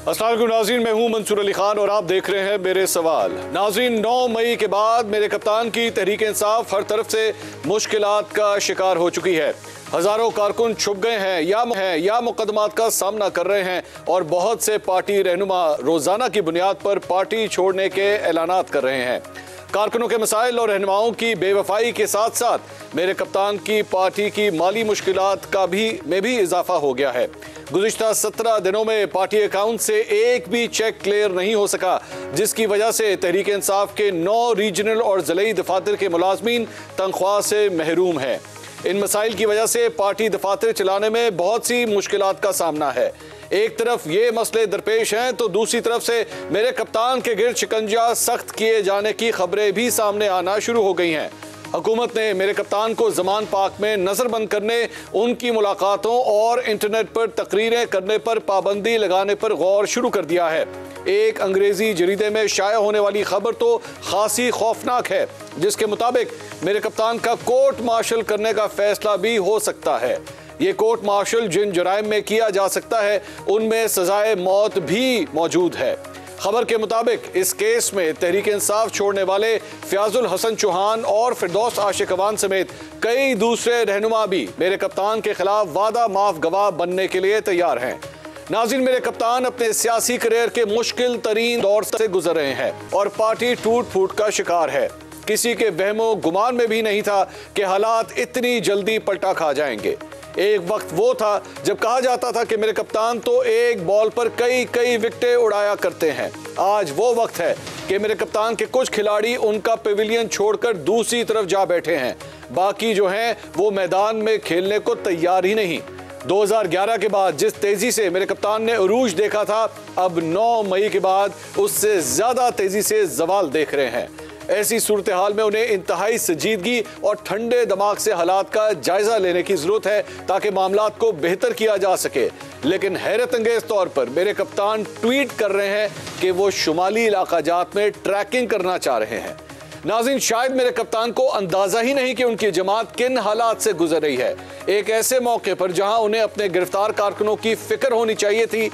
अस्सलाम वालेकुम नाज़रीन, मैं हूं मंसूर अली खान और आप देख रहे हैं मेरे सवाल। नाज़रीन, 9 मई के बाद मेरे कप्तान की तहरीक इंसाफ हर तरफ से मुश्किलात का शिकार हो चुकी है। हजारों कारकुन छुप गए हैं या मुकदमात का सामना कर रहे हैं और बहुत से पार्टी रहनुमा रोजाना की बुनियाद पर पार्टी छोड़ने के ऐलानात कर रहे हैं। कारकुनों के मसाइल और रहनुमाओं की बेवफाई के साथ साथ मेरे कप्तान की पार्टी की माली मुश्किलात में भी इजाफा हो गया है। गुज़िश्ता 17 दिनों में पार्टी अकाउंट से एक भी चेक क्लियर नहीं हो सका, जिसकी वजह से तहरीक इंसाफ के 9 रीजनल और ज़िले दफातर के मुलाजमीन तनख्वाह से महरूम हैं। इन मसाइल की वजह से पार्टी दफातर चलाने में बहुत सी मुश्किलात का सामना है। एक तरफ ये मसले दरपेश हैं तो दूसरी तरफ से मेरे कप्तान के गिर्द शिकंजा सख्त किए जाने की खबरें भी सामने आना शुरू हो गई हैं। हुकूमत ने मेरे कप्तान को ज़मान पाक में नज़रबंद करने, उनकी मुलाकातों और इंटरनेट पर तकरीरें करने पर पाबंदी लगाने पर गौर शुरू कर दिया है। एक अंग्रेजी जरीदे में शाया होने वाली खबर तो खासी खौफनाक है, जिसके मुताबिक मेरे कप्तान का कोर्ट मार्शल करने का फैसला भी हो सकता है। ये कोर्ट मार्शल जिन जराइम में किया जा सकता है उनमें सजाए मौत भी मौजूद है। खबर के मुताबिक इस केस में तहरीक इंसाफ छोड़ने वाले फयाजुल हसन चौहान और फिरदौस आशिक अवान समेत कई दूसरे रहनुमा भी मेरे कप्तान के खिलाफ वादा माफ गवाह बनने के लिए तैयार हैं। नाज़रीन, मेरे कप्तान अपने सियासी करियर के मुश्किल तरीन दौर से गुजर रहे हैं और पार्टी टूट फूट का शिकार है। किसी के वहमो गुमान में भी नहीं था कि हालात इतनी जल्दी पलटा खा जाएंगे। एक वक्त वो था जब कहा जाता था कि मेरे कप्तान तो एक बॉल पर कई विकेटें उड़ाया करते हैं। आज वो वक्त है कि मेरे कप्तान के कुछ खिलाड़ी उनका पेविलियन छोड़कर दूसरी तरफ जा बैठे हैं। बाकी जो हैं वो मैदान में खेलने को तैयार ही नहीं। 2011 के बाद जिस तेजी से मेरे कप्तान ने उरूज देखा था, अब 9 मई के बाद उससे ज्यादा तेजी से जवाल देख रहे हैं। ऐसी सूरत हाल में उन्हें इंतहाई संजीदगी और ठंडे दिमाग से हालात का जायजा लेने की जरूरत है ताकि मामलात को बेहतर किया जा सके। लेकिन हैरत अंगेज तौर पर मेरे कप्तान ट्वीट कर रहे हैं कि वो शुमाली इलाका जात में ट्रैकिंग करना चाह रहे हैं। नाज़रीन, शायद मेरे कप्तान को अंदाजा ही नहीं कि उनकी जमात किन हालात से गुजर रही है। एक ऐसे मौके पर जहां उन्हें अपने गिरफ्तार कारकुनों की फिक्र होनी चाहिए थी,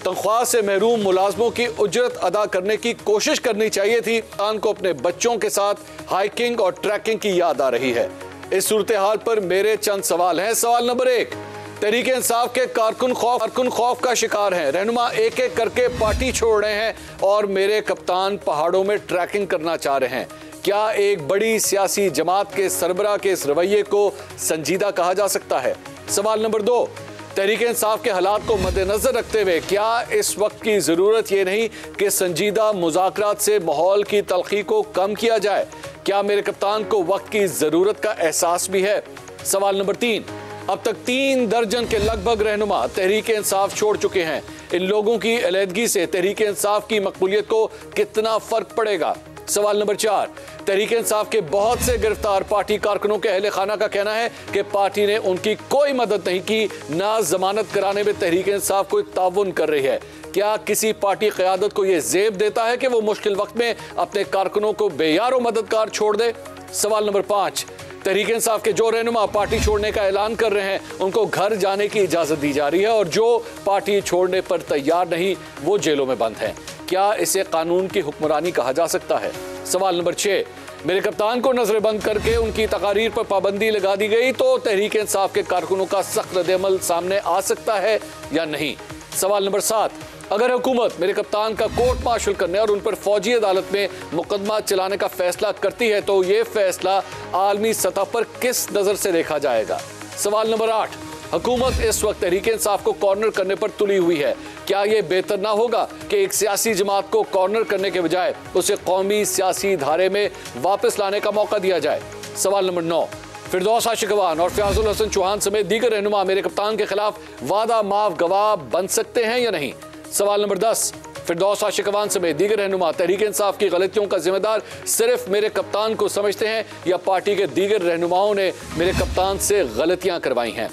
तनख्वाह से महरूम मुलाजमों की उजरत अदा करने की कोशिश करनी चाहिए थी, कप्तान को अपने बच्चों के साथ हाइकिंग और ट्रैकिंग की याद आ रही है। इस सूरत हाल पर मेरे चंद सवाल हैं। सवाल नंबर 1, तहरीक इंसाफ के कारकुन खौफ का शिकार हैं। रहनुमा एक एक करके पार्टी छोड़ रहे हैं और मेरे कप्तान पहाड़ों में ट्रैकिंग करना चाह रहे हैं। क्या एक बड़ी सियासी जमात के सरबराह के इस रवैये को संजीदा कहा जा सकता है? सवाल नंबर 2, तहरीक इंसाफ के हालात को मद्देनजर रखते हुए क्या इस वक्त की ज़रूरत ये नहीं कि संजीदा मुज़ाकरात से माहौल की तलखी को कम किया जाए? क्या मेरे कप्तान को वक्त की ज़रूरत का एहसास भी है? सवाल नंबर 3, अब तक 3 दर्जन के लगभग रहनुमा तहरीक इंसाफ छोड़ चुके हैं। इन लोगों की अलहदगी से तहरीक इंसाफ की मकबूलियत को कितना फ़र्क पड़ेगा? सवाल नंबर 4, तहरीक इंसाफ के बहुत से गिरफ्तार पार्टी कारकुनों के अहले खाना का कहना है कि पार्टी ने उनकी कोई मदद नहीं की, ना जमानत कराने में तहरीक इंसाफ कोई ताउन कर रही है। क्या किसी पार्टी क़यादत को यह ज़ेब देता है कि वो मुश्किल वक्त में अपने कारकुनों को बेयारो मददगार छोड़ दे? सवाल नंबर 5, तहरीक इंसाफ के जो रहनुमा पार्टी छोड़ने का ऐलान कर रहे हैं उनको घर जाने की इजाज़त दी जा रही है और जो पार्टी छोड़ने पर तैयार नहीं वो जेलों में बंद हैं। क्या इसे कानून की हुक्मरानी कहा जा सकता है? सवाल नंबर 6, मेरे कप्तान को नजरबंद करके उनकी तकारीर पर पाबंदी लगा दी गई तो तहरीक इंसाफ के कारकुनों का सख्त रद्द-ए-अमल सामने आ सकता है या नहीं? सवाल नंबर 7, अगर हुकूमत मेरे कप्तान का कोर्ट मार्शल करने और उन पर फौजी अदालत में मुकदमा चलाने का फैसला करती है तो ये फैसला आलमी सतह पर किस नज़र से देखा जाएगा? सवाल नंबर 8, हुकूमत इस वक्त तहरीक इंसाफ को कॉर्नर करने पर तुली हुई है। क्या यह बेहतर ना होगा कि एक सियासी जमात को कॉर्नर करने के बजाय उसे कौमी सियासी धारे में वापस लाने का मौका दिया जाए? सवाल नंबर 9, फिरदौस आशिक अवान और फयाजुल हसन चौहान समेत दीगर रहनुमा मेरे कप्तान के खिलाफ वादा माफ गवाह बन सकते हैं या नहीं? सवाल नंबर 10, फिरदौस आशिक अवान समेत दीगर रहनुमा तहरीक इंसाफ की गलतियों का जिम्मेदार सिर्फ मेरे कप्तान को समझते हैं या पार्टी के दीगर रहनुमाओं ने मेरे कप्तान से गलतियां करवाई हैं?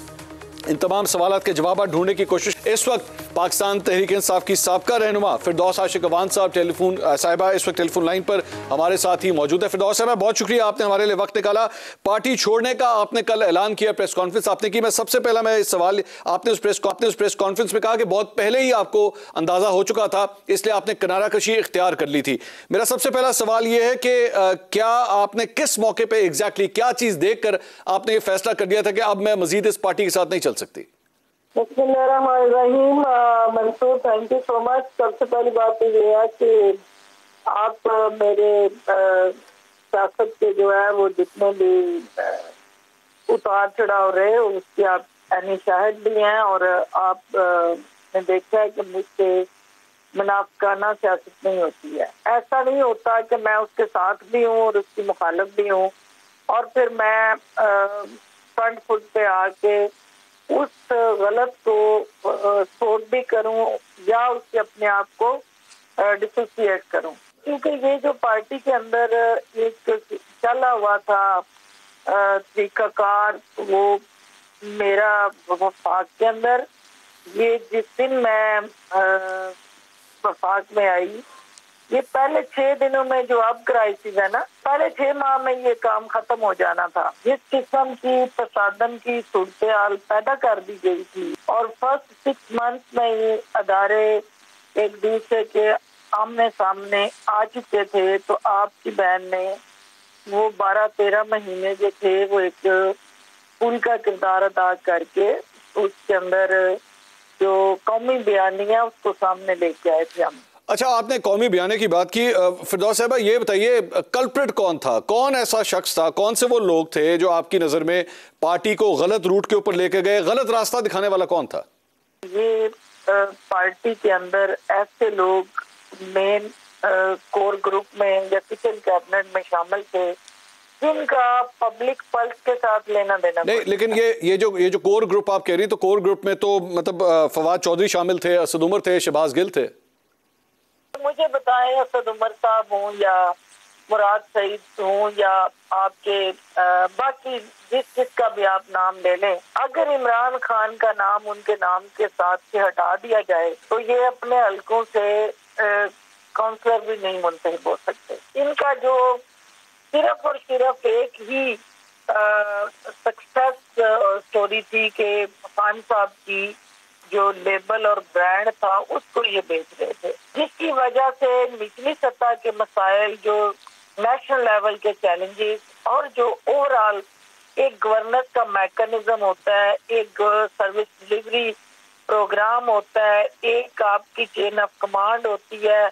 इन तमाम सवालों के जवाब ढूंढने की कोशिश इस वक्त पाकिस्तान तहरीक इंसाफ की साबका रहनुमा फिरदौस आशिक अवान साहिबा इस वक्त टेलीफोन लाइन पर हमारे साथ ही मौजूद है। फिरदौस साहिबा, बहुत शुक्रिया, आपने हमारे लिए वक्त निकाला। पार्टी छोड़ने का आपने कल ऐलान किया, प्रेस कॉन्फ्रेंस आपने की। मैं सबसे पहला मैं इस सवाल, आपने उस प्रेस कॉन्फ्रेंस में कहा कि बहुत पहले ही आपको अंदाजा हो चुका था, इसलिए आपने किनारा कशी इख्तियार कर ली थी। मेरा सबसे पहला सवाल यह है कि क्या आपने किस मौके पे एग्जैक्टली क्या चीज देखकर आपने ये फैसला कर दिया था कि अब मैं मजीद इस पार्टी के साथ नहीं चल सकती? बिस्मिल्लाहिर्रहमानिर्रहीम। Mansoor, thank you so much. सबसे पहली बात तो ये है कि आप मेरे सियासत के जो है वो जितने भी उतार चढ़ाव रहे उसकी आप यानी शाहिद भी हैं, और आप ने देखा है कि मुझसे मुनाफिकाना सियासत नहीं होती है। ऐसा नहीं होता कि मैं उसके साथ भी हूँ और उसकी मुखालिफ भी हूँ और फिर मैं फ्रंट फुट पे आके उस गलत को सपोर्ट भी करूं या उससे अपने आप को डिसोसिएट करूं। क्योंकि ये जो पार्टी के अंदर एक चला हुआ था तरीकाकार, वो मेरा वफाक के अंदर, ये जिस दिन मैं वफाक में आई, ये पहले 6 दिनों में जो अब क्राइसिस है ना, पहले 6 माह में ये काम खत्म हो जाना था। जिस किस्म की तसादम की सूरत हाल पैदा कर दी गई थी और फर्स्ट 6 मंथ में ये अदारे एक दूसरे के आमने सामने आ चुके थे, तो आपकी बहन ने वो 12-13 महीने जो थे वो एक पुल का किरदार अदा करके उसके अंदर जो कौमी बयानी है उसको सामने लेके आए थे हम। अच्छा, आपने कौमी बयाने की बात की। फिरदौस साहिबा, ये बताइए कल्प्रिट कौन था, कौन ऐसा शख्स था, कौन से वो लोग थे जो आपकी नजर में पार्टी को गलत रूट के ऊपर लेके गए, गलत रास्ता दिखाने वाला कौन था? ये पार्टी के अंदर ऐसे लोग मेन कोर ग्रुप में या किचन कैबिनेट में शामिल थे जिनका पब्लिक पल्स के साथ लेना देना नहीं, लेकिन ये जो कोर ग्रुप आप कह रही हैं, तो कोर ग्रुप में तो मतलब फवाद चौधरी शामिल थे, असद उमर थे, शहबाज गिल थे। मुझे बताएं, असद उमर साहब हूँ या मुराद सईद हूँ या आपके बाकी जिसका भी आप नाम ले लें, अगर इमरान खान का नाम उनके नाम के साथ से हटा दिया जाए तो ये अपने हलकों से काउंसलर भी नहीं मुंतखब हो सकते। इनका जो सिर्फ और सिर्फ एक ही सक्सेस स्टोरी थी कि खान साहब की जो लेबल और ब्रांड था उसको ये बेच रहे थे, जिसकी वजह से निचली सतह के मसाइल, जो नेशनल लेवल के चैलेंजेस और जो ओवरऑल एक गवर्नेंस का मैकेनिज्म होता है, एक सर्विस डिलीवरी प्रोग्राम होता है, एक आपकी चेन ऑफ कमांड होती है,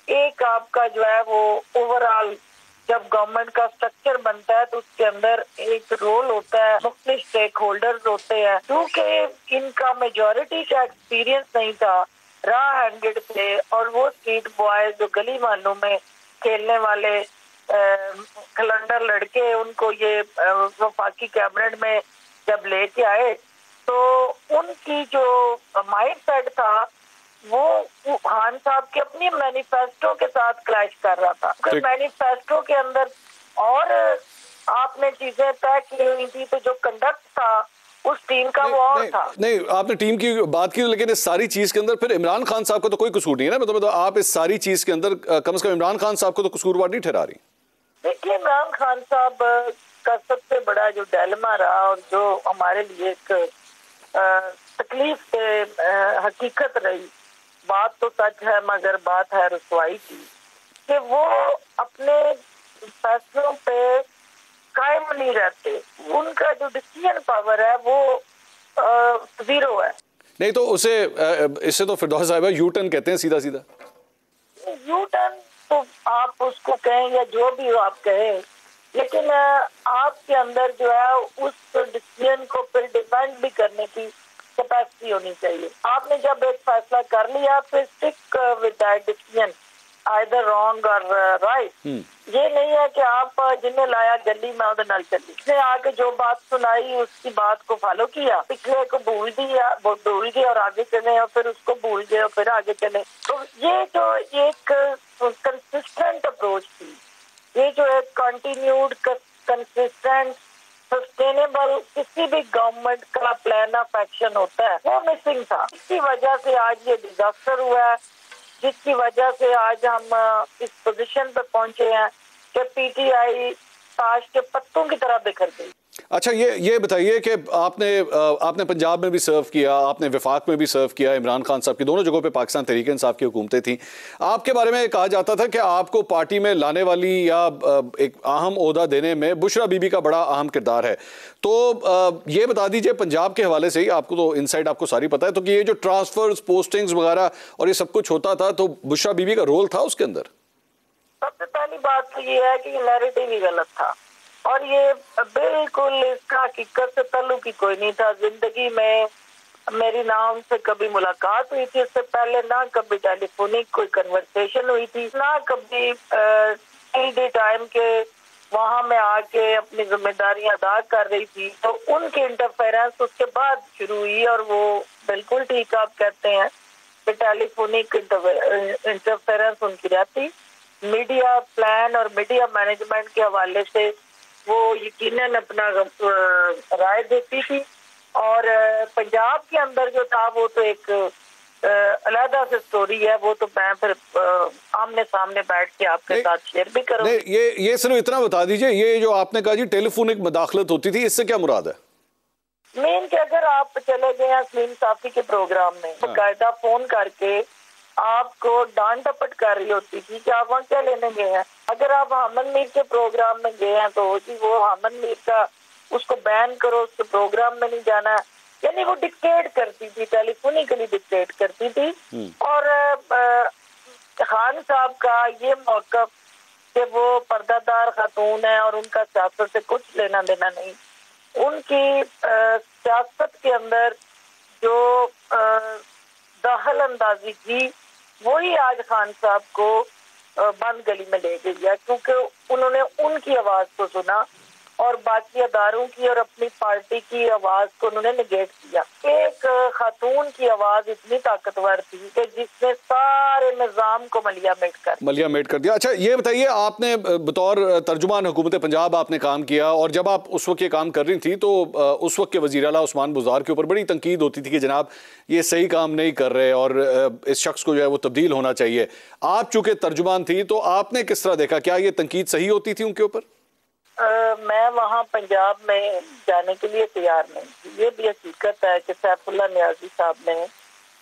एक आपका जो है वो ओवरऑल जब गवर्नमेंट का स्ट्रक्चर बनता है तो उसके अंदर एक रोल होता है, मुख्तलिफ स्टेक होल्डर्स होते हैं। क्योंकि इनका मेजॉरिटी का एक्सपीरियंस नहीं था, राह हैंडेड थे और वो स्ट्रीट बॉय जो गली मालों में खेलने वाले कैलेंडर लड़के, उनको ये वफाकी कैबिनेट में जब लेके आए तो उनकी जो माइंड सेट था वो खान साहब के अपनी मैनिफेस्टो के साथ क्लैश कर रहा था। मैनिफेस्टो के अंदर और आपने चीजें तय की हुई थी, तो जो कंडक्ट था उस टीम का वो और था। नहीं, आपने टीम की बात की, लेकिन इस सारी चीज के अंदर फिर इमरान खान साहब का तो कोई कसूर नहीं है ना। मतलब आप इस सारी चीज के अंदर कम से कम इमरान खान साहब को तो कसूरवार नहीं ठहरा रही। देखिए, इमरान खान साहब का सबसे बड़ा जो डायलेमा रहा और जो हमारे लिए एक तकलीफ से हकीकत रही, बात तो सच है मगर बात है रसवाई की, कि वो अपने फैसलों पे कायम नहीं रहते। उनका जो डिसीजन पावर है वो जीरो है। नहीं तो इससे तो फिरदौस साहिबा यू टर्न कहते हैं, सीधा सीधा यू टर्न तो आप उसको कहें या जो भी आप कहें, लेकिन आपके अंदर जो है उस डिसीजन को फिर डिफेंड भी करने की कैपेसिटी होनी चाहिए। आपने जब एक फैसला कर लिया फिर stick with that decision, either wrong और राइट। ये नहीं है कि आप जिन्हें लाया गली में उधर नल चली, इसने आके जो बात सुनाई उसकी बात को फॉलो किया, पिछले को भूल गए और आगे चले, और फिर उसको भूल गए और फिर आगे चले। तो ये जो एक कंसिस्टेंट अप्रोच थी, ये जो एक कंटिन्यूड कंसिस्टेंट सस्टेनेबल किसी भी गवर्नमेंट का प्लान ऑफ एक्शन होता है वो मिसिंग था। इसकी वजह से आज ये डिजास्टर हुआ है, जिसकी वजह से आज हम इस पोजीशन पे पहुंचे हैं कि पीटीआई ताश के पत्तों की तरह बिखर गई। अच्छा, ये बताइए कि आपने पंजाब में भी सर्व किया, आपने वफाक में भी सर्व किया, इमरान खान साहब की दोनों जगहों पे पाकिस्तान तहरीक इंसाफ की हुकूमतें थी। आपके बारे में कहा जाता था कि आपको पार्टी में लाने वाली या एक अहम ओहदा देने में बुशरा बीबी का बड़ा अहम किरदार है। तो ये बता दीजिए, पंजाब के हवाले से ही, आपको तो इनसाइड आपको सारी पता है, तो कि ये जो ट्रांसफर्स, पोस्टिंग्स वगैरह और ये सब कुछ होता था, तो बुशरा बीबी का रोल था उसके अंदर? सबसे पहली बात तो ये है कि नैरेटिव ही गलत था और ये बिल्कुल इसका हकीकत से ताल्लुक ही कोई नहीं था। जिंदगी में मेरी ना उनसे कभी मुलाकात हुई थी, इससे पहले ना कभी टेलीफोनिक कोई कन्वर्सेशन हुई थी, ना कभी टाइम के वहां में आके अपनी जिम्मेदारियां अदा कर रही थी। तो उनकी इंटरफेरेंस उसके बाद शुरू हुई और वो बिल्कुल ठीक आप कहते हैं कि टेलीफोनिक इंटरफेरेंस उनकी रहती। मीडिया प्लान और मीडिया मैनेजमेंट के हवाले से वो यकीनन अपना राय देती थी और पंजाब के अंदर जो था वो तो एक अलग से स्टोरी है, वो तो मैं फिर आमने सामने बैठ के आपके साथ शेयर भी करूँ। ये सिर्फ इतना बता दीजिए, ये जो आपने कहा जी टेलीफोनिक मदाखलत होती थी, इससे क्या मुराद है? मेन कि अगर आप चले गए हैं सलीम साफी के प्रोग्राम में, बाकायदा फोन करके आपको डांट टपट कर रही होती थी कि आप वहाँ क्या लेने गए हैं। अगर आप हामद मीर के प्रोग्राम में गए हैं तो जी वो हामद मीर का उसको बैन करो, उसके प्रोग्राम में नहीं जाना। यानी वो डिक्टेट करती थी, टेलीफोनिकली डिक्टेट करती थी। और खान साहब का ये मौकफ कि वो पर्दादार खातून है और उनका सियासत से कुछ लेना देना नहीं, उनकी सियासत के अंदर जो दखल अंदाजी थी वही आज खान साहब को बंद गली में ले गई है, क्योंकि उन्होंने उनकी आवाज को सुना और बाकी अदारों की और अपनी पार्टी की आवाज को उन्होंने निगेट किया। एक खातून की आवाज इतनी ताकतवर थी कि जिसने सारे निजाम को मलिया मेट कर दिया। अच्छा, ये बताइए, आपने बतौर तर्जुमान हुकूमत पंजाब आपने काम किया और जब आप उस वक्त ये काम कर रही थी तो उस वक्त के वज़ीर आला उस्मान बुज़दार के ऊपर बड़ी तनकीद होती थी कि जनाब ये सही काम नहीं कर रहे और इस शख्स को जो है वो तब्दील होना चाहिए। आप चूंकि तर्जुमान थी तो आपने किस तरह देखा, क्या ये तनकीद सही होती थी उनके ऊपर? मैं वहाँ पंजाब में जाने के लिए तैयार नहीं थी। ये भी हकीकत है कि सैफुल्लाह नियाज़ी साहब ने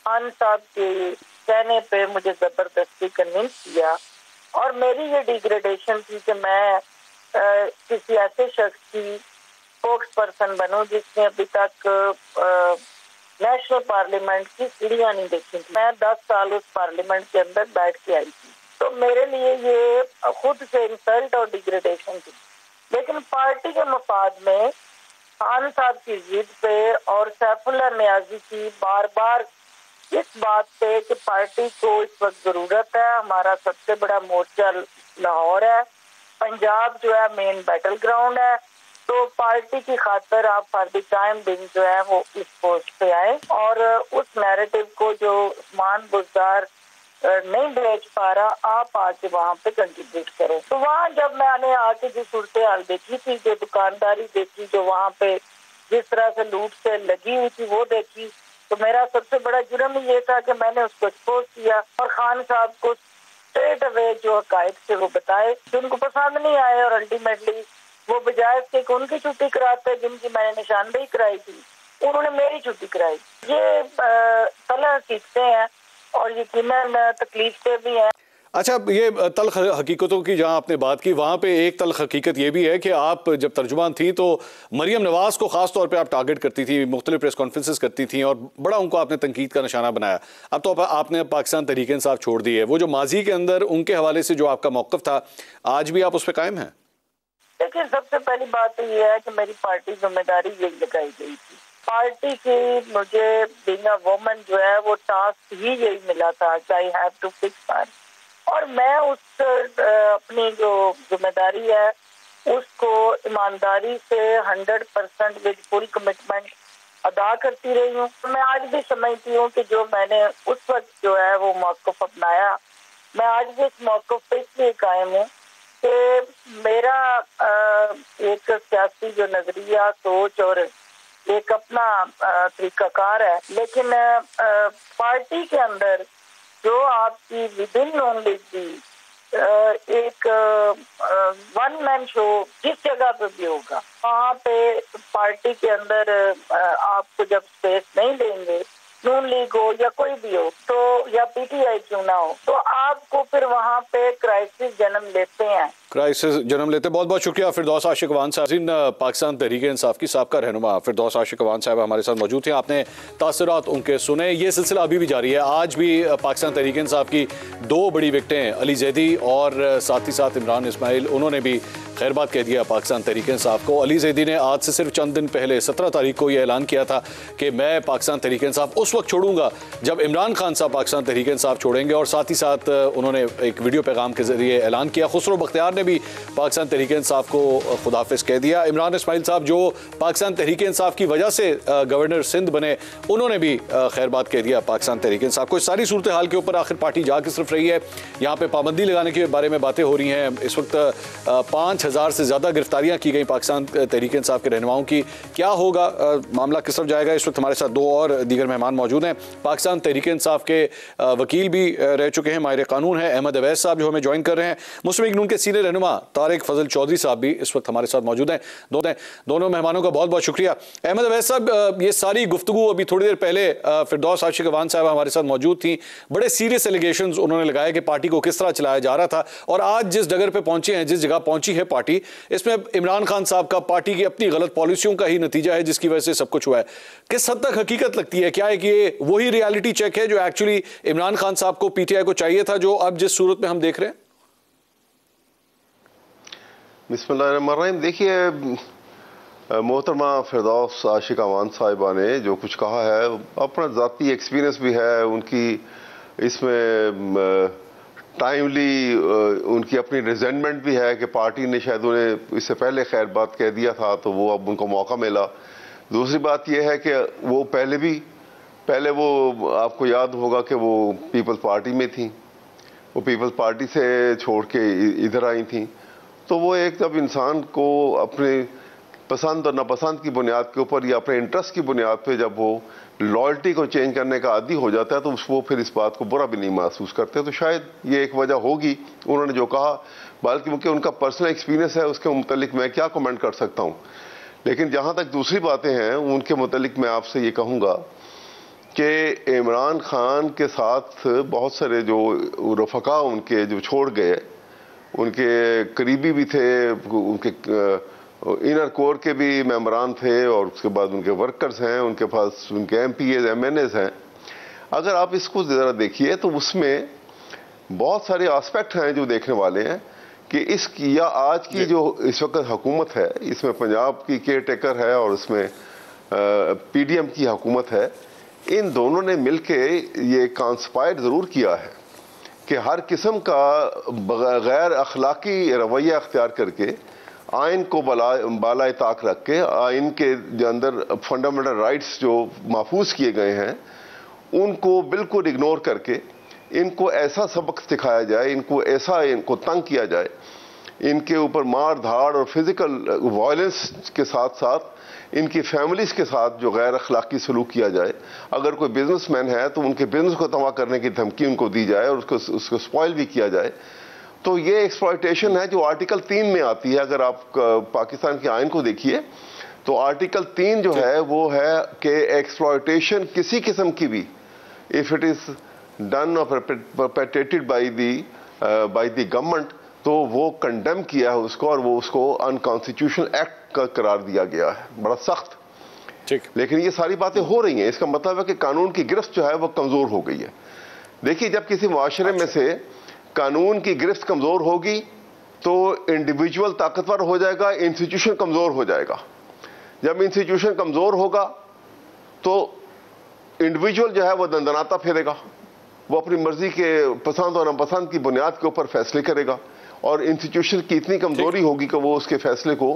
खान साहब के कहने पे मुझे जबरदस्ती कन्विंस किया और मेरी ये डिग्रेडेशन थी कि मैं किसी ऐसे शख्स की स्पोक्स पर्सन बनूं जिसने अभी तक नेशनल पार्लियामेंट की सीढ़ियां नहीं देखी थी। मैं 10 साल उस पार्लियामेंट के अंदर बैठ के आई थी, तो मेरे लिए ये खुद से इंसल्ट और डिग्रेडेशन थी। लेकिन पार्टी के मफाद में खान साहब की जिद पे और सैफुल्लाह नियाज़ी की बार बार इस बात पे कि पार्टी को इस वक्त जरूरत है, हमारा सबसे बड़ा मोर्चा लाहौर है, पंजाब जो है मेन बैटल ग्राउंड है, तो पार्टी की खातर आप फॉर द टाइम बिंग जो है वो इस पोस्ट पे आए और उस नैरेटिव को जो उस्मान बुज़दार नहीं बेच पा रहा, आप आके वहाँ पे कंट्रीब्यूट करो। तो वहाँ जब मैंने आके जो सूरत हाल देखी थी, जो दुकानदारी देखी, जो वहाँ पे जिस तरह से लूट से लगी हुई थी वो देखी, तो मेरा सबसे बड़ा जुर्म ये था कि मैंने उसको एक्सपोज किया और खान साहब को स्ट्रेट अवे जो हकायक से वो बताए जो उनको पसंद नहीं आए और अल्टीमेटली वो बजाय इसके कि उनकी छुट्टी कराते जिनकी मैंने निशानदेही कराई थी, उन्होंने मेरी छुट्टी कराई। ये तलख सीखते हैं और यकीनन तकलीफ भी है। अच्छा, ये तल्ख हकीकतों की जहां आपने बात की, वहां पे एक तल्ख हकीकत ये भी है कि आप जब तर्जुमान थी तो मरियम नवाज को खास तौर पे आप टारगेट करती थी, मुख्तलिफ प्रेस कॉन्फ्रेंसेस करती थी और बड़ा उनको आपने तनकीद का निशाना बनाया। अब तो आपने पाकिस्तान तहरीक इंसाफ छोड़ दी है, वो जो माजी के अंदर उनके हवाले से जो आपका मौक़िफ़ था, आज भी आप उस पर कायम हैं? देखिए, सबसे पहली बात तो ये है कि मेरी पार्टी जिम्मेदारी यही लगाई गई थी। पार्टी की मुझे बीइंग अ वुमन जो है वो टास्क ही यही मिला था कि आई हैव टू फिक्स हर, और मैं उस अपनी जो जिम्मेदारी है उसको ईमानदारी से 100% विद फुल कमिटमेंट अदा करती रही हूँ। मैं आज भी समझती हूँ कि जो मैंने उस वक्त जो है वो मौक़िफ़ अपनाया, मैं आज भी इस मौक़िफ़ पे इसलिए कायम हूँ कि मेरा एक सियासी जो नजरिया, सोच और एक अपना तरीकाकार है, लेकिन पार्टी के अंदर जो आपकी विदिन नॉन लीग की एक वन मैन शो जिस जगह पे भी होगा, वहाँ पे पार्टी के अंदर आपको जब स्पेस नहीं देंगे, नून लीग हो या कोई भी हो, तो या पीटीआई क्यों ना हो, तो आपको फिर वहाँ पे क्राइसिस जन्म लेते हैं। क्राइसिस जन्म लेते। बहुत बहुत शुक्रिया फिरदौस आशिक अवान साहब। पाकिस्तान तहरीक इंसाफ की साबका रहनुमा फिरदौस आशिक अवान साहब हमारे साथ मौजूद थे। आपने तासुरात उनके सुने। ये सिलसिला अभी भी जारी है। आज भी पाकिस्तान तहरीक इंसाफ की दो बड़ी विकटें अली जैदी और साथ ही साथ इमरान इस्माइल, उन्होंने भी खैरबाद कह दिया पाकिस्तान तहरीक इंसाफ को। अली जैदी ने आज से सिर्फ चंद दिन पहले 17 तारीख को यह ऐलान किया था कि मैं पाकिस्तान तहरीक इंसाफ उस वक्त छोड़ूंगा जब इमरान खान साहब पाकिस्तान तहरीक इंसाफ छोड़ेंगे, और साथ ही साथ उन्होंने एक वीडियो पैगाम के जरिए ऐलान किया। खुसरो बख्तियार ने भी पाकिस्तान तहरीक इंसाफ को खुदाफिज कह दिया। इमरान इस्माइल साहब जो पाकिस्तान तहरीक इंसाफ की वजह से गवर्नर सिंध बने, उन्होंने भी खैरबाद कह दिया पाकिस्तान तहरीक इंसाफ को। इस सारी सूरत हाल के ऊपर आखिर पार्टी जा किस तरफ रही है, यहाँ पे पाबंदी लगाने के बारे में बातें हो रही हैं। इस वक्त 5000 से ज़्यादा गिरफ्तारियाँ की गई पाकिस्तान तहरीक इंसाफ के रहनुमाओं की। क्या होगा, मामला किस तरफ जाएगा? इस वक्त हमारे साथ दो और दीगर मेहमान मौजूद हैं। पाकिस्तान तहरीक इंसाफ के वकील भी रह चुके हैं, माहिर कानून है अहमद अवैस साहब जो हमें ज्वाइन कर रहे हैं। मुस्लिम लीग नून के सीनियर रहनुमा तारिक फजल चौधरी साहब भी इस वक्त हमारे साथ मौजूद हैं। दोनों मेहमानों का बहुत बहुत शुक्रिया। अहमद अवैस साहब, ये सारी गुफ्तगू अभी थोड़ी देर पहले फिरदौस आशिक अवान साहब हमारे साथ मौजूद थी। बड़े सीरियस एलिगेशंस उन्होंने लगाए कि पार्टी को किस तरह चलाया जा रहा था, और आज जिस जगह पे पहुंचे हैं, जिस जगह पहुंची है पार्टी, इसमें इमरान खान साहब का पार्टी की अपनी गलत पॉलिसियों का ही नतीजा है जिसकी वजह से सब कुछ हुआ है। किस हद तक हकीकत लगती है? क्या है कि ये वही रियलिटी चेक है जो एक्चुअली इमरान खान साहब को, पीटीआई को चाहिए था, जो अब जिस सूरत में हम देख रहे हैं? बिस्मिल्लाहिर्रहमानिर्रहीम। देखिए, मोहतरमा फिरदौस आशिक अवान साहिबा ने जो कुछ कहा है, अपना ज़ाती एक्सपीरियंस भी है उनकी, इसमें टाइमली उनकी अपनी रिजेंटमेंट भी है कि पार्टी ने शायद उन्हें इससे पहले खैर बात कह दिया था, तो वो अब उनको मौका मिला। दूसरी बात यह है कि वो पहले वो आपको याद होगा कि वो पीपल्स पार्टी में थी, वो पीपल्स पार्टी से छोड़ के इधर आई थी। तो वो एक जब इंसान को अपने पसंद और नापसंद की बुनियाद के ऊपर या अपने इंटरेस्ट की बुनियाद पे जब वो लॉयल्टी को चेंज करने का आदी हो जाता है, तो वो फिर इस बात को बुरा भी नहीं महसूस करते। तो शायद ये एक वजह होगी उन्होंने जो कहा, बल्कि क्योंकि उनका पर्सनल एक्सपीरियंस है, उसके मुतालिक मैं क्या कमेंट कर सकता हूँ। लेकिन जहाँ तक दूसरी बातें हैं उनके मुतालिक मैं आपसे ये कहूँगा कि इमरान खान के साथ बहुत सारे जो रफ़का उनके जो छोड़ गए, उनके करीबी भी थे, उनके इनर कोर के भी मेंबरान थे, और उसके बाद उनके वर्कर्स हैं, उनके पास उनके एमपीएज एमएनएज हैं। अगर आप इसको ज़रा देखिए तो उसमें बहुत सारे एस्पेक्ट हैं जो देखने वाले हैं कि या आज की जो इस वक्त हुकूमत है, इसमें पंजाब की केयर टेकर है और उसमें पीडीएम की हुकूमत है। इन दोनों ने मिलके ये कंस्पायर ज़रूर किया है कि हर किस्म का गैर अखलाकी रवैया अख्तियार करके, आइन को बालाए ताक रख के, आइन के अंदर फंडामेंटल राइट्स जो महफूज किए गए हैं उनको बिल्कुल इग्नोर करके इनको ऐसा सबक सिखाया जाए, इनको तंग किया जाए, इनके ऊपर मार धाड़ और फिजिकल वायलेंस के साथ साथ इनकी फैमिलीज के साथ जो गैर अखलाकी सलूक किया जाए। अगर कोई बिजनेसमैन है तो उनके बिजनेस को तबाह करने की धमकी उनको दी जाए और उसको स्पॉइल भी किया जाए। तो ये एक्सप्लॉयटेशन है जो आर्टिकल 3 में आती है। अगर आप पाकिस्तान के आइन को देखिए तो आर्टिकल 3 जो है वो है कि एक्सप्लॉयटेशन किसी किस्म की भी, इफ इट इज डन और परपेट्रेटेड बाय द गवर्नमेंट, तो वो कंडेम किया है उसको, और वो उसको अनकॉन्स्टिट्यूशनल एक्ट का करार दिया गया है, बड़ा सख्त। ठीक। लेकिन ये सारी बातें हो रही हैं, इसका मतलब है कि कानून की गिरफ्त जो है वो कमजोर हो गई है। देखिए, जब किसी मुआशरे में से कानून की गिरफ्त कमजोर होगी तो इंडिविजुअल ताकतवर हो जाएगा, इंस्टीट्यूशन कमजोर हो जाएगा। जब इंस्टीट्यूशन कमजोर होगा तो इंडिविजुअल जो है वो दंदनाता फिरेगा, वो अपनी मर्जी के पसंद और नापसंद की बुनियाद के ऊपर फैसले करेगा, और इंस्टीट्यूशन की इतनी कमजोरी होगी कि वो उसके फैसले को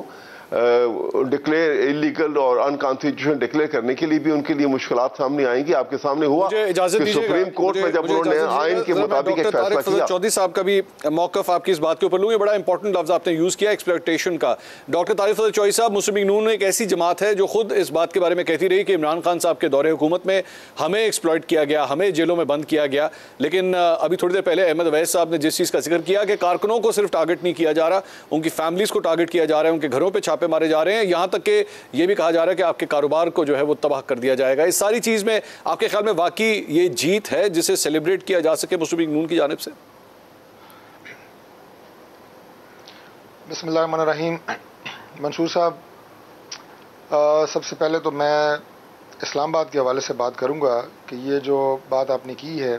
डिक्लेयर इलीगल और अनकॉन्स्टिट्यूशनल डिक्लेयर करने के लिए भी उनके लिए मुश्किलात सामने आएंगी। आपके सामने हुआ कि सुप्रीम कोर्ट में जब उन्होंने आइन के मुताबिक एक फैसला किया। चौधरी साहब का भी मौकफ आपकी इस बात के ऊपर लूँ, ये बड़ा इंपॉर्टेंट लफ्ज आपने यूज किया, एक्सप्लॉयटेशन का। डॉक्टर तारिक फजल चौधरी साहब, मुस्लिम लीग नून एक ऐसी जमात है जो खुद इस बात के बारे में कहती रही कि इमरान खान साहब के दौरे हुकूमत में हमें एक्सप्लॉयट किया गया, हमें जेलों में बंद किया गया। लेकिन अभी थोड़ी देर पहले अहमद अवैस साहब ने जिस चीज़ का जिक्र किया कि कारकुनों को सिर्फ टारगेट नहीं किया जा रहा, उनकी फैमिलीज को टारगेट किया जा रहा है, उनके घरों पर छापे मारे जा रहे हैं, यहाँ तक कि ये भी कहा जा रहा है कि आपके कारोबार को जो है वो तबाह कर दिया जाएगा। इस सारी चीज़ में आपके ख्याल में वाकई ये जीत है जिसे सेलिब्रेट किया जा सके मुस्लिम लीग नून की जानिब से? बिस्मिल्लाहिर्रहमानिर्रहीम। मंसूर साहब, सबसे पहले तो मैं इस्लामाबाद के हवाले से बात करूंगा कि ये जो बात आपने की है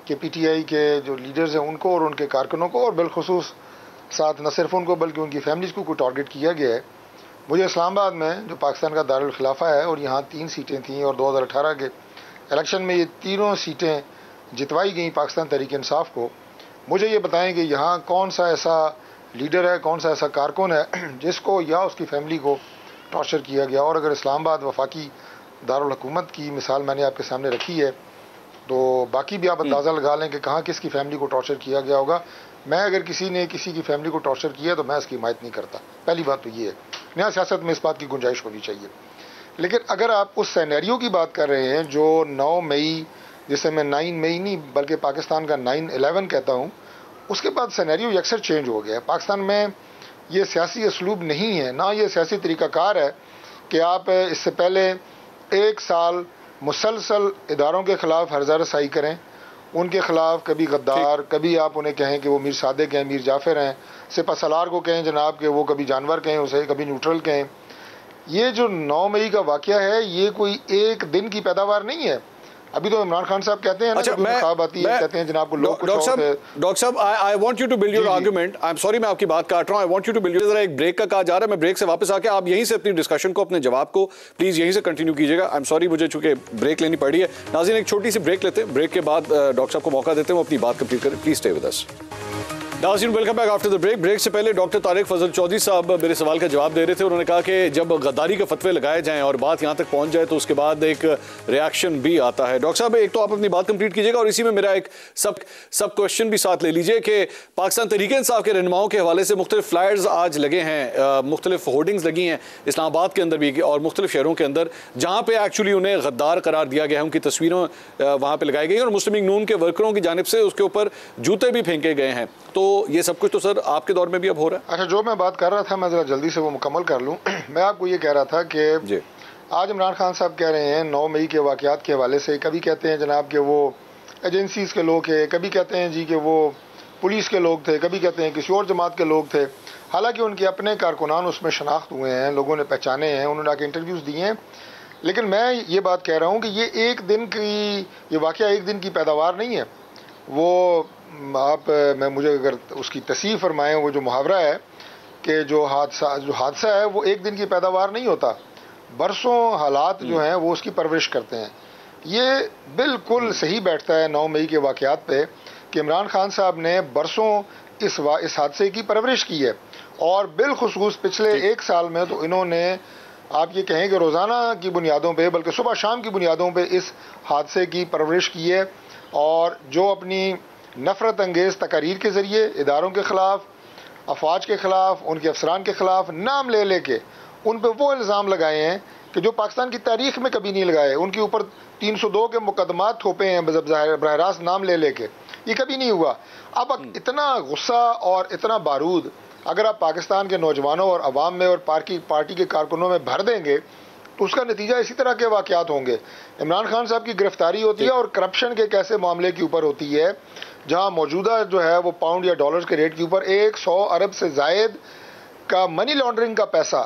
कि पीटीआई के जो लीडर्स हैं उनको और उनके कारकुनों को और बिलखुसूस साथ न सिर्फ उनको बल्कि उनकी फैमिलीज़ को कोई टारगेट किया गया है। मुझे इस्लामाबाद में जो पाकिस्तान का दारुल खिलाफा है और यहाँ 3 सीटें थीं और 2018 के इलेक्शन में ये तीनों सीटें जितवाई गई पाकिस्तान तहरीक इंसाफ को। मुझे ये बताएं कि यहाँ कौन सा ऐसा लीडर है, कौन सा ऐसा कारकुन है जिसको या उसकी फैमिली को टॉर्चर किया गया। और अगर इस्लामाबाद वफाकी दारुल हुकूमत की मिसाल मैंने आपके सामने रखी है तो बाकी भी आप अंदाज़ा लगा लें कि कहाँ किसकी फैमिली को टॉर्चर किया गया होगा। मैं अगर किसी ने किसी की फैमिली को टॉर्चर किया तो मैं इसकी हिमायत नहीं करता। पहली बात तो ये है, नया सियासत में इस बात की गुंजाइश होनी चाहिए। लेकिन अगर आप उस सैनरियो की बात कर रहे हैं जो 9 मई, जिसे मैं 9 मई नहीं बल्कि पाकिस्तान का 9/11 कहता हूँ, उसके बाद सैनरियो यकसर चेंज हो गया। पाकिस्तान में ये सियासी असलूब नहीं है, ना ये सियासी तरीक़ाकार है कि आप इससे पहले 1 साल मुसलसल इदारों के ख़िलाफ़ हर्जा रसाई करें, उनके ख़िलाफ़ कभी गद्दार, कभी आप उन्हें कहें कि वो मीर सादिक हैं, मीर जाफ़र हैं, सिपा सलार को कहें जनाब कि वो कभी जानवर कहें उसे, कभी न्यूट्रल कहें। ये जो 9 मई का वाक़या है ये कोई एक दिन की पैदावार नहीं है। अभी तो इमरान खान साहब कहते हैं ना, कहते हैं जनाब को लोग कुछ और थे। डॉक्टर साहब, I want you to build your argument. I am sorry मैं आपकी बात काट रहा हूं। I want you to build, जरा एक ब्रेक का कहा जा रहा है, मैं ब्रेक से वापस आके आप यहीं से अपनी डिस्कशन को, अपने जवाब को प्लीज यहीं से कंटिन्यू कीजिएगा। आई एम सॉरी, मुझे चूंकि ब्रेक लेनी पड़ी है। नाज़रीन, एक छोटी सी ब्रेक लेते हैं, ब्रेक के बाद डॉक्टर साहब को मौका देते हैं वो अपनी बात कंप्लीट करें। Please stay with us. नाज़रीन, welcome back after the break. Break से पहले डॉक्टर तारिक फजल चौधरी साहब मेरे सवाल का जवाब दे रहे थे। उन्होंने कहा कि जब गद्दारी के फतवे लगाए जाएं और बात यहाँ तक पहुँच जाए तो उसके बाद एक रिएक्शन भी आता है। डॉक्टर साहब, एक तो आप अपनी बात कंप्लीट कीजिएगा और इसी में मेरा एक सब क्वेश्चन भी साथ ले लीजिए कि पाकिस्तान तहरीक इंसाफ के रहनुमाओं के हवाले से मुख्तलिफ फ्लायर्स आज लगे हैं, मुख्तलिफ होर्डिंग्स लगी हैं इस्लामाबाद के अंदर भी और मुख्तलिफ शहरों के अंदर, जहाँ पर एक्चुअली उन्हें गद्दार करार दिया गया है। उनकी तस्वीरें वहाँ पर लगाई गई और मुस्लिम लीग नून के वर्करों की जानिब से उसके ऊपर जूते भी फेंके गए हैं। तो ये सब कुछ तो सर आपके दौर में भी अब हो रहा है? अच्छा, जो मैं बात कर रहा था मैं ज़रा जल्दी से वो मुकम्मल कर लूँ। मैं आपको ये कह रहा था कि आज इमरान खान साहब कह रहे हैं 9 मई के वाक़यात के हवाले से, कभी कहते हैं जनाब कि वो एजेंसीज़ के लोग थे, कभी कहते हैं जी कि वो पुलिस के लोग थे, कभी कहते हैं किसी और जमात के लोग थे। हालांकि उनके अपने कारकुनान उसमें शनाख्त हुए हैं, लोगों ने पहचाने हैं, उन्होंने आके इंटरव्यूज़ दिए हैं। लेकिन मैं ये बात कह रहा हूँ कि ये एक दिन की, ये वाक़या एक दिन की पैदावार नहीं है। वो मैं मुझे अगर उसकी तस्वीर फरमाएं, वो जो मुहावरा है कि जो हादसा है वो एक दिन की पैदावार नहीं होता, बरसों हालात जो हैं वो उसकी परवरिश करते हैं। ये बिल्कुल सही बैठता है 9 मई के वाक़यात पे कि इमरान खान साहब ने बरसों इस हादसे की परवरिश की है और बिलखुसूस पिछले 1 साल में तो इन्होंने, आप ये कहें कि रोज़ाना की बुनियादों पे, बल्कि सुबह शाम की बुनियादों पे इस हादसे की परवरिश की है। और जो अपनी नफ़रत अंगेज़ तकारीर के ज़रिए इदारों के ख़िलाफ़, अफवाज के ख़िलाफ़, उनके अफसरान के ख़िलाफ़ नाम ले लेके उन पर वो इल्ज़ाम लगाए हैं कि जो पाकिस्तान की तारीख़ में कभी नहीं लगाए। उनके ऊपर 302 के मुकदमात थोपे हैं बराह रास्त नाम ले लेके, ये कभी नहीं हुआ। अब इतना गुस्सा और इतना बारूद अगर आप पाकिस्तान के नौजवानों और अवाम में और पार्टी के कारकुनों में भर देंगे तो उसका नतीजा इसी तरह के वाक़यात होंगे। इमरान खान साहब की गिरफ्तारी होती है और करप्शन के कैसे मामले के ऊपर होती है, जहां मौजूदा जो है वो पाउंड या डॉलर्स के रेट के ऊपर 100 अरब से जायद का मनी लॉन्ड्रिंग का पैसा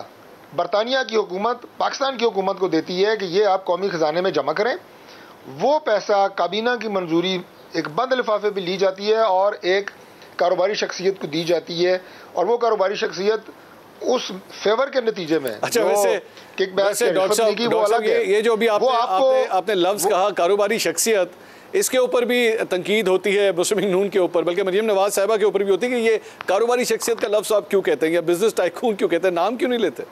बरतानिया की हुकूमत पाकिस्तान की हुकूमत को देती है कि ये आप कौमी ख़जाने में जमा करें। वो पैसा काबीना की मंजूरी एक बंद लिफाफे पर ली जाती है और एक कारोबारी शख्सियत को दी जाती है और वो कारोबारी शख्सियत उस फेवर के नतीजे में। अच्छा, वैसे डॉक्टर साहब ये जो भी आपने लफ्ज कहा कारोबारी शख्सियत, इसके ऊपर भी तनकीद होती है मुस्लिम लीग नून के ऊपर, बल्कि मरियम नवाज साहिबा के ऊपर भी होती है कि ये कारोबारी शख्सियत का लफ्ज आप क्यों कहते हैं या बिजनेस टाइकून क्यों कहते हैं, नाम क्यों नहीं लेते?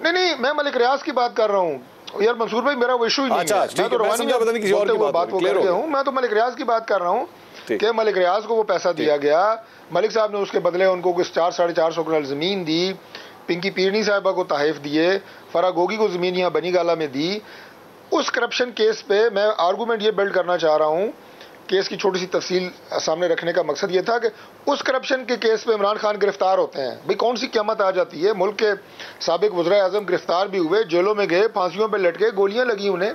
नहीं, मैं मलिक रियाज की बात कर रहा हूँ यार मंसूर भाई, मेरा वो इशू ही नहीं है। मैं तो रवानी में किसी और की बात कर रहा हूँ। मैं तो मलिक रियाज की बात कर रहा हूँ कि मलिक रियाज को वो पैसा दिया गया, मलिक साहब ने उसके बदले उनको कुछ 4-4.5 करोड़ ज़मीन दी, पिंकी पीरनी साहिबा को तहफ़ दिए, फरा गोगी को ज़मीन यहाँ बनी गाला में दी। उस करप्शन केस पे मैं आर्गूमेंट ये बिल्ड करना चाह रहा हूँ, केस की छोटी सी तफसील सामने रखने का मकसद ये था कि उस करप्शन के केस पे इमरान खान गिरफ्तार होते हैं, भाई कौन सी क़यामत आ जाती है। मुल्क के साबिक वज़ीर आज़म गिरफ्तार भी हुए, जेलों में गए, फांसियों पे लटके, गोलियां लगी उन्हें,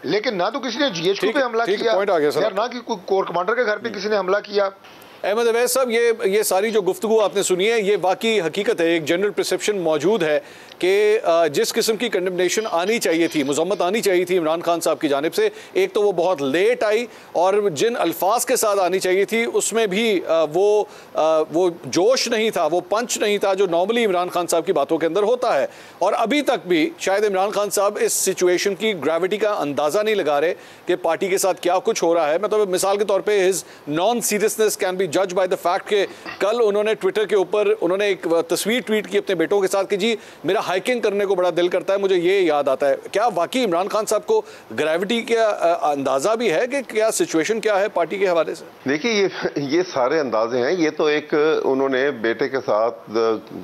लेकिन ना तो किसी ने GHQ पे हमला किया यार, ना कि कोर कमांडर के घर पे किसी ने हमला किया। अहमद अवैस साहब, ये सारी जो गुफ्तगू आपने सुनी है, ये वाकई हकीकत है, एक जनरल परसेप्शन मौजूद है कि जिस किस्म की कंडेमनेशन आनी चाहिए थी, मुज़म्मत आनी चाहिए थी इमरान खान साहब की जानिब से, एक तो वो बहुत लेट आई, और जिन अल्फाज के साथ आनी चाहिए थी उसमें भी वो जोश नहीं था, वो पंच नहीं था जो नॉर्मली इमरान खान साहब की बातों के अंदर होता है। और अभी तक भी शायद इमरान खान साहब इस सिचुएशन की ग्रेविटी का अंदाज़ा नहीं लगा रहे कि पार्टी के साथ क्या कुछ हो रहा है। मतलब मिसाल के तौर पर his non seriousness can be जज बाय द फैक्ट कि कल उन्होंने ट्विटर के ऊपर उन्होंने एक तस्वीर ट्वीट की अपने बेटों के साथ कि जी मेरा हाइकिंग करने को बड़ा दिल करता है, मुझे ये याद आता है। क्या वाकई इमरान खान साहब को ग्रेविटी का अंदाजा भी है कि क्या सिचुएशन क्या है पार्टी के हवाले से? देखिए, ये सारे अंदाजे हैं। ये तो एक उन्होंने बेटे के साथ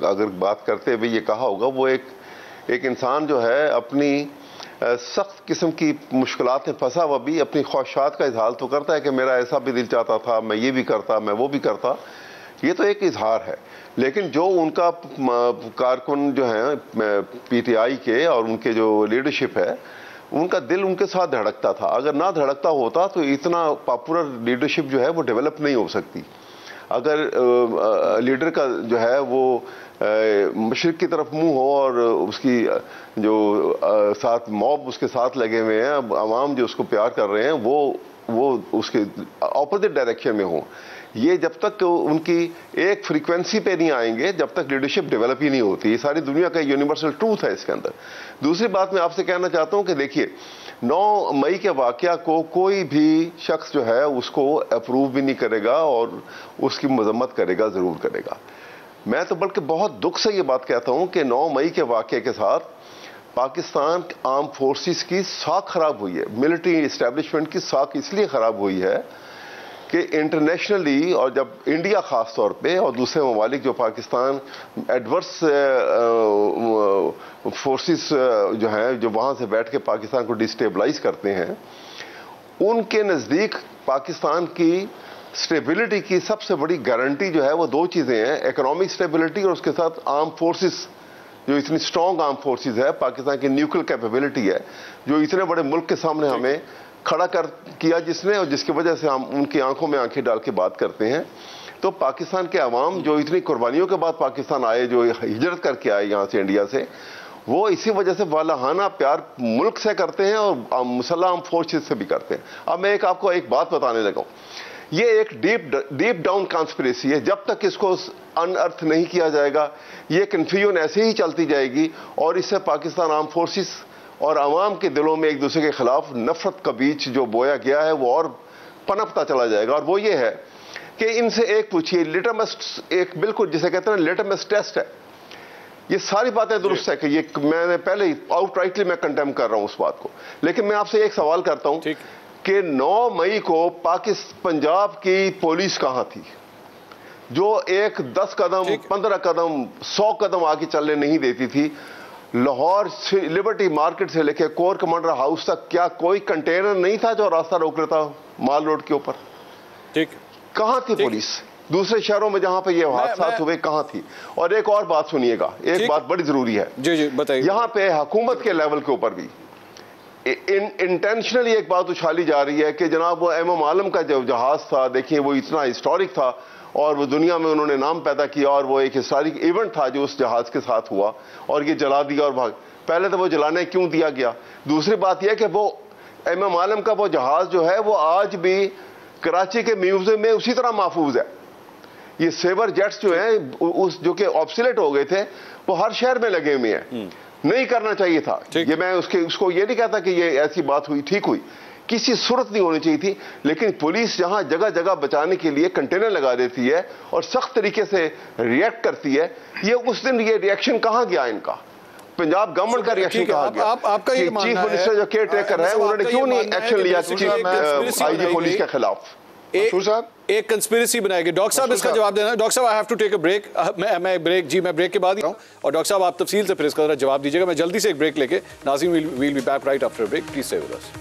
अगर बात करते हुए ये कहा होगा, वो एक इंसान जो है अपनी सख्त किस्म की मुश्किलात में फंसा हुआ भी अपनी ख्वाहिशात का इजहार तो करता है कि मेरा ऐसा भी दिल चाहता था, मैं ये भी करता, मैं वो भी करता। ये तो एक इजहार है। लेकिन जो उनका कारकुन जो हैं PTI के और उनके जो लीडरशिप है, उनका दिल उनके साथ धड़कता था। अगर ना धड़कता होता तो इतना पॉपुलर लीडरशिप जो है वो डेवलप नहीं हो सकती। अगर लीडर का जो है वो मशरिक की तरफ मुंह हो और उसकी जो साथ मॉब उसके साथ लगे हुए हैं, अवाम जो उसको प्यार कर रहे हैं, वो उसके ऑपोजिट डायरेक्शन में हो, ये जब तक उनकी एक फ्रीक्वेंसी पे नहीं आएंगे, जब तक लीडरशिप डेवलप ही नहीं होती। ये सारी दुनिया का यूनिवर्सल ट्रूथ है इसके अंदर। दूसरी बात मैं आपसे कहना चाहता हूं कि देखिए, 9 मई के वाकया को कोई भी शख्स जो है उसको अप्रूव भी नहीं करेगा और उसकी मजम्मत करेगा, जरूर करेगा। मैं तो बल्कि बहुत दुख से ये बात कहता हूं कि 9 मई के वाकये के साथ पाकिस्तान आर्म फोर्सेस की साख खराब हुई है, मिलिट्री इस्टेब्लिशमेंट की साख इसलिए खराब हुई है कि इंटरनेशनली, और जब इंडिया खास तौर पे और दूसरे ममालिक जो पाकिस्तान एडवर्स फोर्सेस जो हैं, जो वहाँ से बैठ के पाकिस्तान को डिस्टेबलाइज करते हैं, उनके नज़दीक पाकिस्तान की स्टेबिलिटी की सबसे बड़ी गारंटी जो है वो 2 चीज़ें हैं, इकोनॉमिक स्टेबिलिटी और उसके साथ आर्म फोर्सेस, जो इतनी स्ट्रॉन्ग आर्म फोर्सेस है, पाकिस्तान की न्यूक्लियर कैपेबिलिटी है, जो इतने बड़े मुल्क के सामने हमें खड़ा कर किया जिसने, और जिसकी वजह से हम उनकी आंखों में आंखें डाल के बात करते हैं। तो पाकिस्तान के अवाम जो इतनी कुर्बानियों के बाद पाकिस्तान आए, जो हिजरत करके आए यहाँ से इंडिया से, वो इसी वजह से वालाहाना प्यार मुल्क से करते हैं और मुसल्लह आर्म फोर्सेस से भी करते हैं। अब मैं आपको एक बात बताने लगा हूँ, ये एक डीप डाउन कॉन्स्पिरेसी है। जब तक इसको अनअर्थ नहीं किया जाएगा, ये कन्फ्यूजन ऐसे ही चलती जाएगी और इससे पाकिस्तान आर्म फोर्सेस और अवाम के दिलों में एक दूसरे के खिलाफ नफरत का बीज जो बोया गया है वो और पनपता चला जाएगा। और वो ये है कि इनसे एक पूछिए, लिटमस, एक बिल्कुल जिसे कहते हैं लिटमस टेस्ट है। ये सारी बातें दुरुस्त है कि ये मैंने पहले ही आउटराइटली मैं कंडेम कर रहा हूं उस बात को, लेकिन मैं आपसे एक सवाल करता हूं कि 9 मई को पंजाब की पुलिस कहां थी, जो एक 10 कदम 15 कदम 100 कदम आगे चलने नहीं देती थी। लाहौर से लिबर्टी मार्केट से लेकर कोर कमांडर हाउस तक क्या कोई कंटेनर नहीं था जो रास्ता रोक रहा था माल रोड के ऊपर? ठीक, कहां थी पुलिस? दूसरे शहरों में जहां पे ये हादसा हुए कहां थी? और एक और बात सुनिएगा, एक बात बड़ी जरूरी है। जी जी बताइए। यहां पे हुकूमत के लेवल के ऊपर भी इंटेंशनली एक बात उछाली जा रही है कि जनाब वो एमएम आलम का जो जहाज था, देखिए वो इतना हिस्टोरिक था और वो दुनिया में उन्होंने नाम पैदा किया और वो एक हिस्टोरिक इवेंट था जो उस जहाज के साथ हुआ और ये जला दिया और भाग। पहले तो वो जलाने क्यों दिया गया? दूसरी बात यह कि वो एमएम आलम का वो जहाज जो है वो आज भी कराची के म्यूजियम में उसी तरह महफूज है। ये सेवर जेट्स जो हैं उस जो कि ऑब्सोलेट हो गए थे, वो हर शहर में लगे हुए हैं। नहीं करना चाहिए था ये, मैं उसको ये नहीं कहता कि ये ऐसी बात हुई, ठीक हुई, किसी सूरत नहीं होनी चाहिए थी। लेकिन पुलिस जहां जगह जगह बचाने के लिए कंटेनर लगा देती है और सख्त तरीके से रिएक्ट करती है, ये उस दिन ये रिएक्शन कहां गया इनका? पंजाब गवर्नमेंट का रिएक्शन कहा गया। आपका ये मानना है, चीफ मिनिस्टर जो केयर टेकर है उन्होंने क्यों नहीं एक्शन लिया आईजी पुलिस के खिलाफ? एक कंस्पिरेसी बनाएगी। डॉक्टर साहब इसका जवाब देना। डॉक्टर साहब I have to take a break. मैं ब्रेक के बाद ही हूं और डॉक्टर साहब आप तफसील से फिर इसका जवाब दीजिएगा। मैं जल्दी से एक ब्रेक लेके नाज़रीन will be back right after break. Please stay with us.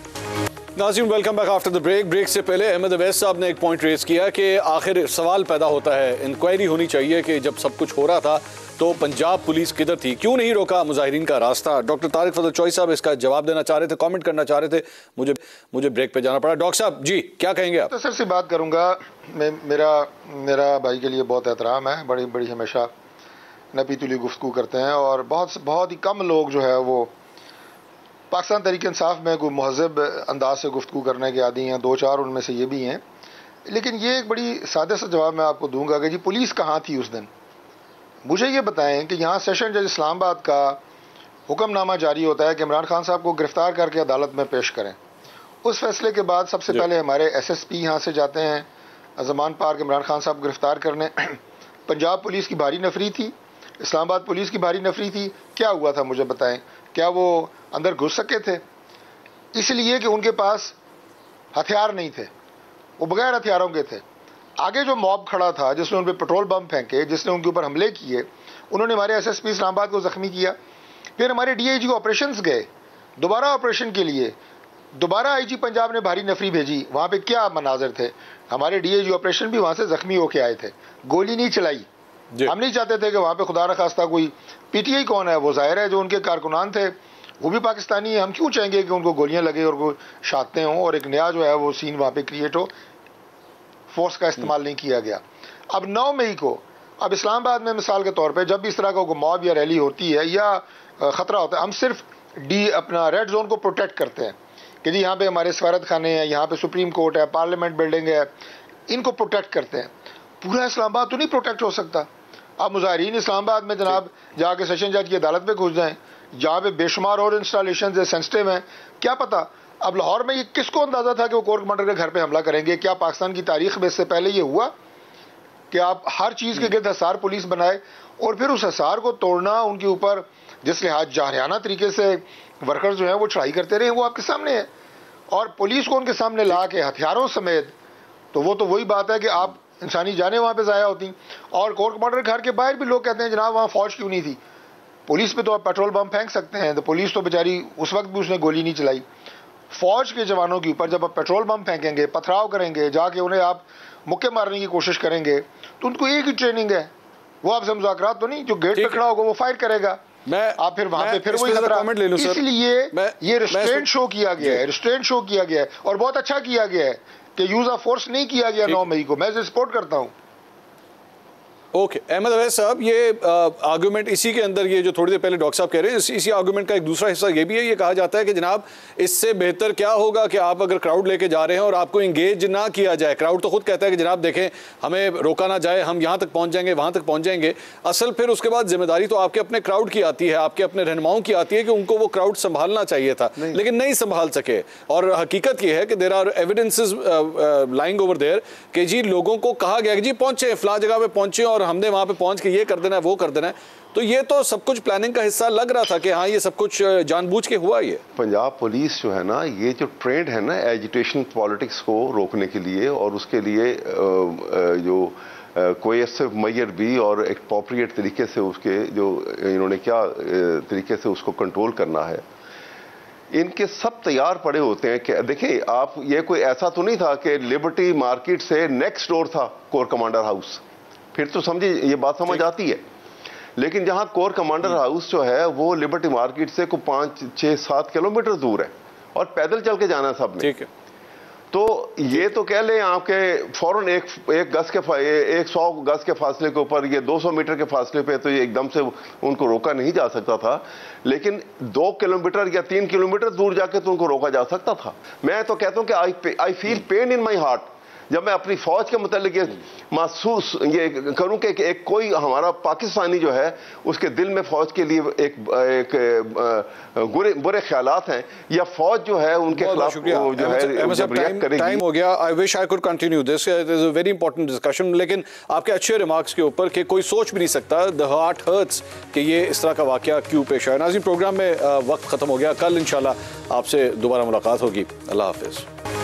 नाज़रीन welcome back after the break. Break से पहले अहमद अवैस साहब ने एक पॉइंट रेज किया कि आखिर सवाल पैदा होता है, इंक्वायरी होनी चाहिए कि जब सब कुछ हो रहा था तो पंजाब पुलिस किधर थी, क्यों नहीं रोका मुजाहिरीन का रास्ता। डॉक्टर तारिक फजल चौई साहब इसका जवाब देना चाह रहे थे, कमेंट करना चाह रहे थे, मुझे ब्रेक पे जाना पड़ा। डॉक्टर साहब जी क्या कहेंगे आप? तो सर से बात करूंगा। मेरा भाई के लिए बहुत एहतराम है, बड़ी हमेशा नपी तुली गुफ्तगू करते हैं और बहुत ही कम लोग जो है वो पाकिस्तान तहरीक इंसाफ में कोई महज़ब अंदाज से गुफ्तगू करने के आदी हैं। 2-4 उनमें से ये भी हैं। लेकिन ये एक बड़ी सादे सा जवाब मैं आपको दूंगा कि जी पुलिस कहाँ थी उस दिन। मुझे ये बताएं कि यहाँ सेशन जज इस्लामाबाद का हुक्मनामा जारी होता है कि इमरान खान साहब को गिरफ्तार करके अदालत में पेश करें। उस फैसले के बाद सबसे पहले हमारे SSP यहाँ से जाते हैं ज़मान पार्क इमरान खान साहब गिरफ्तार करने। पंजाब पुलिस की भारी नफरी थी, इस्लामाबाद पुलिस की भारी नफरी थी। क्या हुआ था मुझे बताएं? क्या वो अंदर घुस सके थे? इसलिए कि उनके पास हथियार नहीं थे, वो बगैर हथियारों के थे। आगे जो मॉब खड़ा था जिसने उन पर पेट्रोल बम फेंके, जिसने उनके ऊपर हमले किए, उन्होंने हमारे SSP इस्लामाबाद को ज़ख्मी किया। फिर हमारे DIG ऑपरेशंस गए दोबारा ऑपरेशन के लिए, दोबारा IG पंजाब ने भारी नफरी भेजी। वहाँ पे क्या मनाजर थे? हमारे DIG ऑपरेशन भी वहाँ से ज़ख्मी होके आए थे, गोली नहीं चलाई। हम नहीं चाहते थे कि वहाँ पे खुदा न खास्ता कोई PTI कौन है, वो जाहिर है जो उनके कारकुनान थे वो भी पाकिस्तानी है। हम क्यों चाहेंगे कि उनको गोलियां लगे और वो शातें हों और एक नया जो है वो सीन वहाँ पे क्रिएट हो। फोर्स का इस्तेमाल नहीं किया गया। अब 9 मई को अब इस्लामाबाद में मिसाल के तौर पे जब भी इस तरह का कोई मॉब या रैली होती है या ख़तरा होता है, हम सिर्फ अपना रेड जोन को प्रोटेक्ट करते हैं कि जी यहाँ पे हमारे सफारत खाने हैं, यहाँ पे सुप्रीम कोर्ट है, पार्लियामेंट बिल्डिंग है, इनको प्रोटेक्ट करते हैं। पूरा इस्लामाबाद तो नहीं प्रोटेक्ट हो सकता। अब मुजाहिरीन इस्लामाबाद में जनाब जाके सेशन जज की अदालत पे घुस जाएं, जहाँ पे बेशुमार और इंस्टॉलेशन सेंसिटिव हैं, क्या पता। अब लाहौर में ये किसको अंदाजा था कि वो कोर कमांडर के घर पे हमला करेंगे? क्या पाकिस्तान की तारीख में इससे पहले ये हुआ कि आप हर चीज़ के गिर्द हिसार पुलिस बनाए और फिर उस हिसार को तोड़ना, उनके ऊपर जिस लिहाज जाहरियाना तरीके से वर्कर्स जो हैं वो चढ़ाई करते रहे, वो आपके सामने है। और पुलिस को उनके सामने ला के हथियारों समेत, तो वही बात है कि आप इंसानी जानें वहाँ पे ज़ाया होती। और कोर कमांडर के घर के बाहर भी लोग कहते हैं जनाब वहाँ फौज क्यों नहीं थी? पुलिस पे तो आप पेट्रोल बम फेंक सकते हैं, तो पुलिस तो बेचारी उस वक्त भी उसने गोली नहीं चलाई। फौज के जवानों के ऊपर जब आप पेट्रोल बम फेंकेंगे, पथराव करेंगे, जाके उन्हें आप मुक्के मारने की कोशिश करेंगे, तो उनको एक ही ट्रेनिंग है, वो आपसे मुज़ाकरात तो नहीं, जो गेट पे खड़ा होगा वो फायर करेगा। आप फिर वहां पे फिर वही खतरा। इसलिए ये रिस्ट्रेंट शो किया गया है, रिस्ट्रेंट शो किया गया है और बहुत अच्छा किया गया है कि यूज ऑफ फोर्स नहीं किया गया 9 मई को। मैं इसे सपोर्ट करता हूँ। ओके अहमद अवैस साहब, ये आर्गूमेंट इसी के अंदर, ये जो थोड़ी देर पहले डॉक्टर साहब कह रहे हैं, इसी आर्गूमेंट का एक दूसरा हिस्सा ये भी है। ये कहा जाता है कि जनाब इससे बेहतर क्या होगा कि आप अगर क्राउड लेके जा रहे हैं और आपको इंगेज ना किया जाए। क्राउड तो खुद कहता है कि जनाब देखें हमें रोका ना जाए, हम यहाँ तक पहुँच जाएंगे, वहाँ तक पहुँच जाएंगे। असल फिर उसके बाद जिम्मेदारी तो आपके अपने क्राउड की आती है, आपके अपने रहनुमाओं की आती है कि उनको वो क्राउड संभालना चाहिए था, लेकिन नहीं संभाल सके। और हकीकत ये है कि there are evidences lying over there कि जी लोगों को कहा गया कि जी पहुँचे फला जगह पे पहुँचे और हमने वहाँ पे पहुँच कि ये कर देना है, वो कर देना है। तो ये तो सब कुछ प्लानिंग का हिस्सा लग रहा था कि हाँ ये सब कुछ जानबूझ के हुआ। ये पंजाब पुलिस जो है ना, ये जो ट्रेंड है ना एजिटेशन पॉलिटिक्स को रोकने के लिए, और उसके लिए जो कोएसिव मेजर भी और एप्रोप्रिएट तरीके से उसके जो इन्होंने क्या तरीके से उसको कंट्रोल करना है, इनके सब तैयार पड़े होते हैं। कि देखिए आप, ये कोई ऐसा तो नहीं था कि लिबर्टी मार्केट से नेक्स्ट डोर था कोर कमांडर हाउस, फिर तो समझिए ये बात समझ आती है। लेकिन जहां कोर कमांडर हाउस जो है वो लिबर्टी मार्केट से को 5-6-7 किलोमीटर दूर है और पैदल चल के जाना सबने। ठीक है, तो ये तो कह लें आपके फौरन एक गज के 100 गज के फासले के ऊपर, ये 200 मीटर के फासले पे तो ये एकदम से उनको रोका नहीं जा सकता था, लेकिन 2 किलोमीटर या 3 किलोमीटर दूर जाके तो उनको रोका जा सकता था। मैं तो कहता हूं कि I feel pain in my heart जब मैं अपनी फौज के मुतालिक ये महसूस ये करूं कि एक कोई हमारा पाकिस्तानी जो है उसके दिल में फौज के लिए एक बुरे ख्यालात हैं, या फौज जो है उनके खिलाफ जो है जब रिएक्ट करेगी। टाइम हो गया। I wish I could continue this, it is a very important discussion, लेकिन आपके अच्छे रिमार्क्स के ऊपर कि कोई सोच भी नहीं सकता, द हार्ट हर्ट्स कि ये इस तरह का वाकया क्यों पेश आया। नाज़रीन, प्रोग्राम में वक्त खत्म हो गया। कल इंशाल्लाह आपसे दोबारा मुलाकात होगी। अल्लाह हाफिज़।